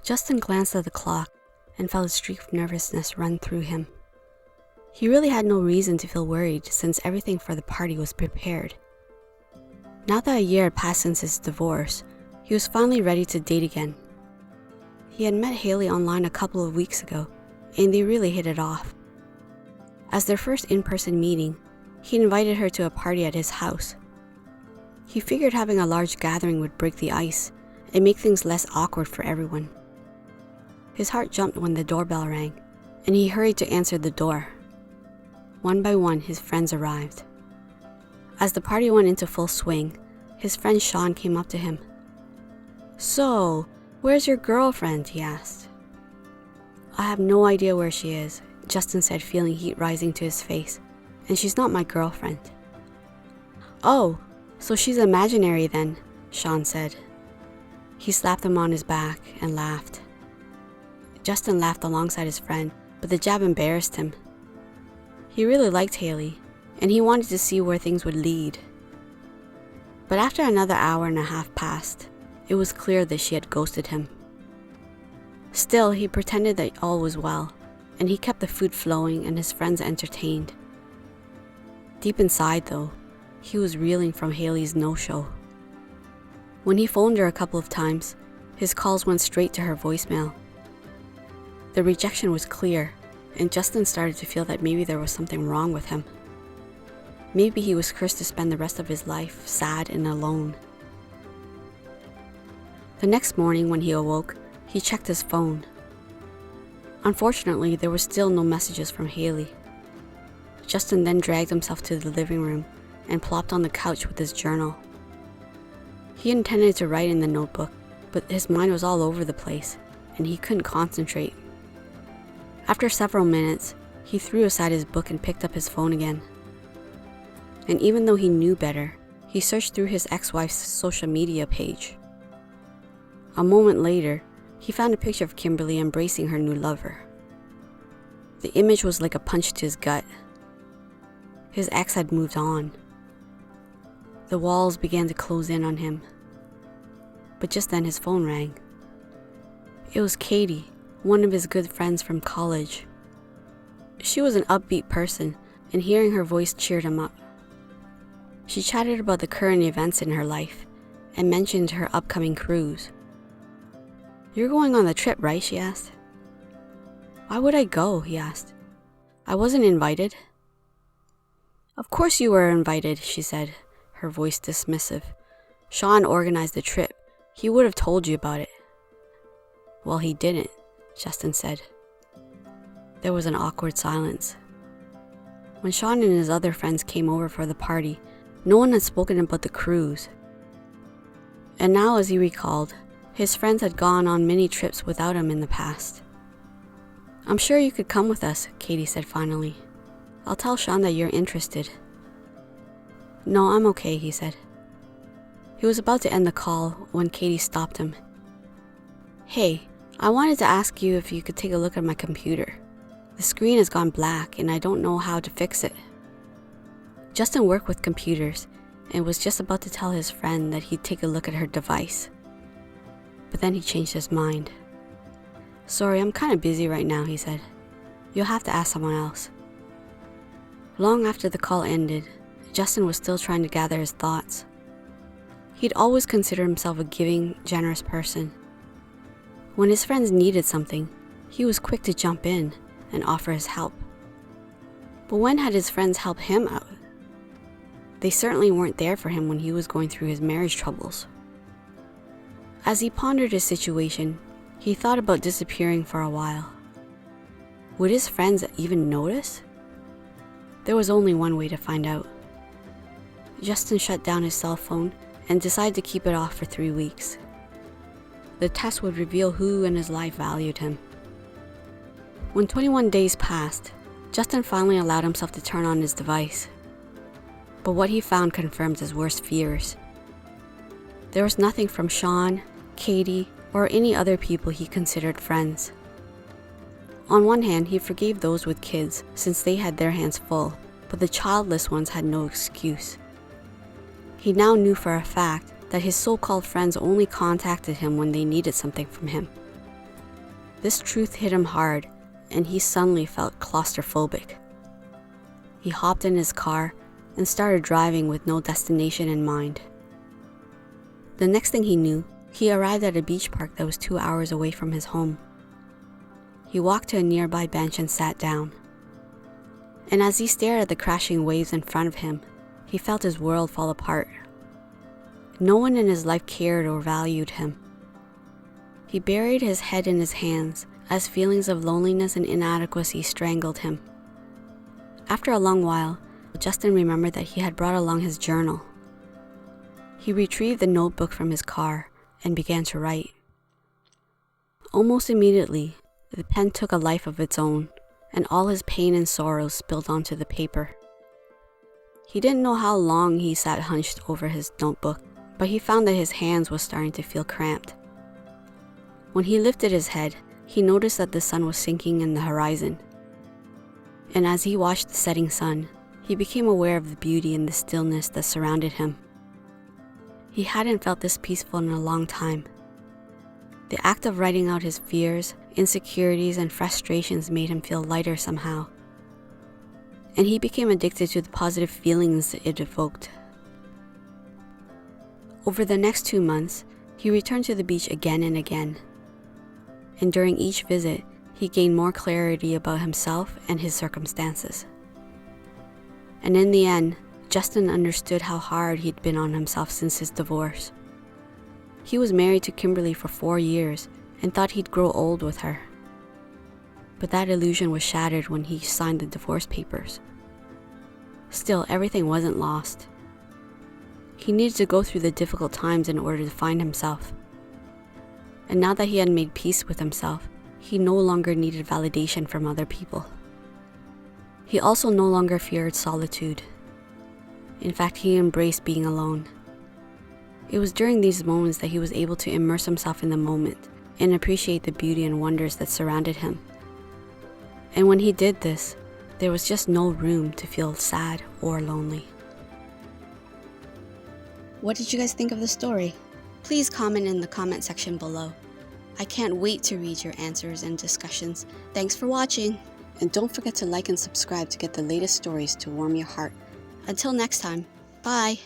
Justin glanced at the clock and felt a streak of nervousness run through him. He really had no reason to feel worried since everything for the party was prepared. Now that a year had passed since his divorce, he was finally ready to date again. He had met Haley online a couple of weeks ago, and they really hit it off. As their first in-person meeting, he invited her to a party at his house. He figured having a large gathering would break the ice and make things less awkward for everyone. His heart jumped when the doorbell rang, and he hurried to answer the door. One by one, his friends arrived. As the party went into full swing, his friend Sean came up to him. "So, where's your girlfriend?" he asked. "I have no idea where she is," Justin said, feeling heat rising to his face. "And she's not my girlfriend." "Oh, so she's imaginary then," Sean said. He slapped him on his back and laughed. Justin laughed alongside his friend, but the jab embarrassed him. He really liked Haley, and he wanted to see where things would lead. But after another hour and a half passed, it was clear that she had ghosted him. Still, he pretended that all was well, and he kept the food flowing and his friends entertained. Deep inside, though, he was reeling from Haley's no-show. When he phoned her a couple of times, his calls went straight to her voicemail. The rejection was clear, and Justin started to feel that maybe there was something wrong with him. Maybe he was cursed to spend the rest of his life sad and alone. The next morning when he awoke, he checked his phone. Unfortunately, there were still no messages from Haley. Justin then dragged himself to the living room and plopped on the couch with his journal. He intended to write in the notebook, but his mind was all over the place, and he couldn't concentrate. After several minutes, he threw aside his book and picked up his phone again. And even though he knew better, he searched through his ex-wife's social media page. A moment later, he found a picture of Kimberly embracing her new lover. The image was like a punch to his gut. His ex had moved on. The walls began to close in on him. But just then his phone rang. It was Katie, one of his good friends from college. She was an upbeat person, and hearing her voice cheered him up. She chatted about the current events in her life and mentioned her upcoming cruise. "You're going on the trip, right?" she asked. "Why would I go?" he asked. "I wasn't invited." "Of course you were invited," she said, her voice dismissive. "Sean organized the trip. He would have told you about it." "Well, he didn't," Justin said. There was an awkward silence. When Sean and his other friends came over for the party, no one had spoken about the cruise. And now, as he recalled, his friends had gone on many trips without him in the past. "I'm sure you could come with us," Katie said finally. "I'll tell Sean that you're interested." "No, I'm okay," he said. He was about to end the call when Katie stopped him. "Hey, I wanted to ask you if you could take a look at my computer. The screen has gone black and I don't know how to fix it." Justin worked with computers and was just about to tell his friend that he'd take a look at her device. But then he changed his mind. "Sorry, I'm kind of busy right now," he said. "You'll have to ask someone else." Long after the call ended, Justin was still trying to gather his thoughts. He'd always considered himself a giving, generous person. When his friends needed something, he was quick to jump in and offer his help. But when had his friends helped him out? They certainly weren't there for him when he was going through his marriage troubles. As he pondered his situation, he thought about disappearing for a while. Would his friends even notice? There was only one way to find out. Justin shut down his cell phone and decided to keep it off for 3 weeks. The test would reveal who in his life valued him. When 21 days passed, Justin finally allowed himself to turn on his device. But what he found confirmed his worst fears. There was nothing from Sean, Katie, or any other people he considered friends. On one hand, he forgave those with kids since they had their hands full, but the childless ones had no excuse. He now knew for a fact that his so-called friends only contacted him when they needed something from him. This truth hit him hard, and he suddenly felt claustrophobic. He hopped in his car and started driving with no destination in mind. The next thing he knew, he arrived at a beach park that was 2 hours away from his home. He walked to a nearby bench and sat down. And as he stared at the crashing waves in front of him, he felt his world fall apart. No one in his life cared or valued him. He buried his head in his hands as feelings of loneliness and inadequacy strangled him. After a long while, Justin remembered that he had brought along his journal. He retrieved the notebook from his car and began to write. Almost immediately, the pen took a life of its own, and all his pain and sorrows spilled onto the paper. He didn't know how long he sat hunched over his notebook, but he found that his hands were starting to feel cramped. When he lifted his head, he noticed that the sun was sinking in the horizon. And as he watched the setting sun, he became aware of the beauty and the stillness that surrounded him. He hadn't felt this peaceful in a long time. The act of writing out his fears, insecurities, and frustrations made him feel lighter somehow. And he became addicted to the positive feelings it evoked. Over the next 2 months, he returned to the beach again and again. And during each visit, he gained more clarity about himself and his circumstances. And in the end, Justin understood how hard he'd been on himself since his divorce. He was married to Kimberly for 4 years and thought he'd grow old with her. But that illusion was shattered when he signed the divorce papers. Still, everything wasn't lost. He needed to go through the difficult times in order to find himself. And now that he had made peace with himself, he no longer needed validation from other people. He also no longer feared solitude. In fact, he embraced being alone. It was during these moments that he was able to immerse himself in the moment and appreciate the beauty and wonders that surrounded him. And when he did this, there was just no room to feel sad or lonely. What did you guys think of the story? Please comment in the comment section below. I can't wait to read your answers and discussions. Thanks for watching. And don't forget to like and subscribe to get the latest stories to warm your heart. Until next time, bye.